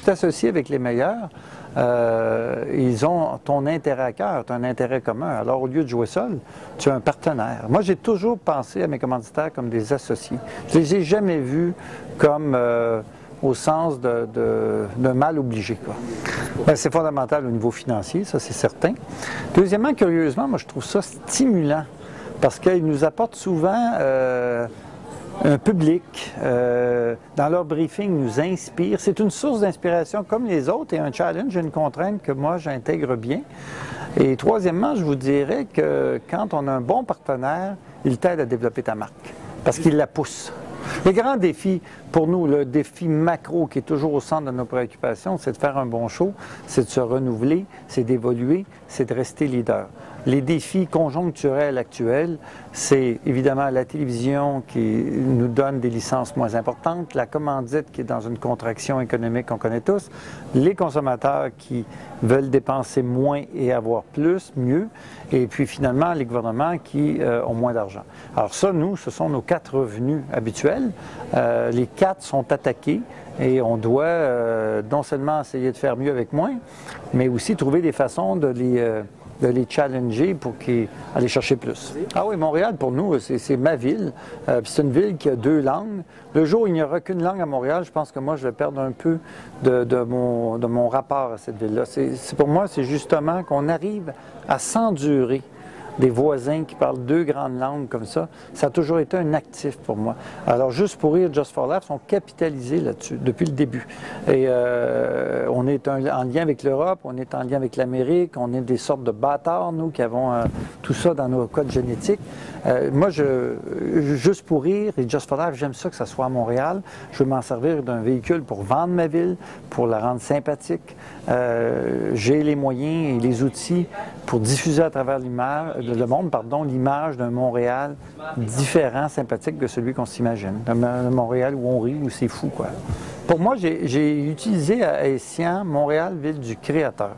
t'associes avec les meilleurs, ils ont ton intérêt à cœur, tu as un intérêt commun. Alors, au lieu de jouer seul, tu as un partenaire. Moi, j'ai toujours pensé à mes commanditaires comme des associés. Je ne les ai jamais vus comme au sens de mal obligé. C'est fondamental au niveau financier, ça c'est certain. Deuxièmement, curieusement, moi je trouve ça stimulant parce qu'ils nous apportent souvent un public, dans leur briefing, nous inspire. C'est une source d'inspiration comme les autres et un challenge, une contrainte que moi j'intègre bien. Et troisièmement, je vous dirais que quand on a un bon partenaire, il t'aide à développer ta marque parce qu'il la pousse. Le grand défi pour nous, le défi macro qui est toujours au centre de nos préoccupations, c'est de faire un bon show, c'est de se renouveler, c'est d'évoluer, c'est de rester leader. Les défis conjoncturels actuels, c'est évidemment la télévision qui nous donne des licences moins importantes, la commandite qui est dans une contraction économique qu'on connaît tous, les consommateurs qui veulent dépenser moins et avoir plus, mieux, et puis finalement les gouvernements qui ont moins d'argent. Alors ça, nous, ce sont nos 4 revenus habituels. Les 4 sont attaqués et on doit non seulement essayer de faire mieux avec moins, mais aussi trouver des façons de les challenger pour aller chercher plus. Ah oui, Montréal, pour nous, c'est ma ville. C'est une ville qui a 2 langues. Le jour où il n'y aura qu'une langue à Montréal, je pense que moi, je vais perdre un peu de mon rapport à cette ville-là. Pour moi, c'est justement qu'on arrive à s'endurer des voisins qui parlent 2 grandes langues comme ça. Ça a toujours été un actif pour moi. Alors, Juste pour rire, Just for Laughs sont capitalisés là-dessus depuis le début. Et on est en lien avec l'Europe, on est en lien avec l'Amérique, on est des sortes de bâtards, nous, qui avons tout ça dans nos codes génétiques. Moi, Juste pour rire et Just for Laughs, j'aime ça que ça soit à Montréal. Je veux m'en servir d'un véhicule pour vendre ma ville, pour la rendre sympathique. J'ai les moyens et les outils pour diffuser à travers le monde, l'image d'un Montréal différent, sympathique de celui qu'on s'imagine. Un Montréal où on rit, où c'est fou, quoi. Pour moi, j'ai utilisé à Essien Montréal, ville du créateur.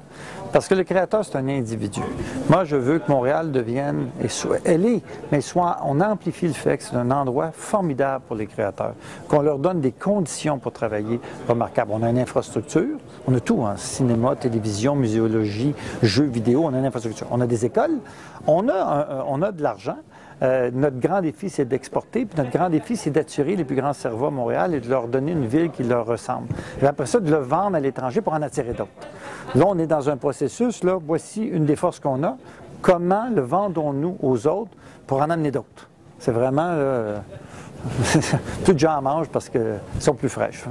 Parce que le créateur, c'est un individu. Moi, je veux que Montréal devienne, on amplifie le fait que c'est un endroit formidable pour les créateurs, qu'on leur donne des conditions pour travailler remarquables. On a une infrastructure, on a tout, hein, cinéma, télévision, muséologie, jeux vidéo, on a une infrastructure. On a des écoles, on a de l'argent. Notre grand défi, c'est d'exporter, puis notre grand défi, c'est d'attirer les plus grands cerveaux à Montréal et de leur donner une ville qui leur ressemble. Et après ça, de le vendre à l'étranger pour en attirer d'autres. Là, on est dans un processus, là, voici une des forces qu'on a. Comment le vendons-nous aux autres pour en amener d'autres? C'est vraiment... tout le gens en mangent parce qu'elles sont plus fraîches.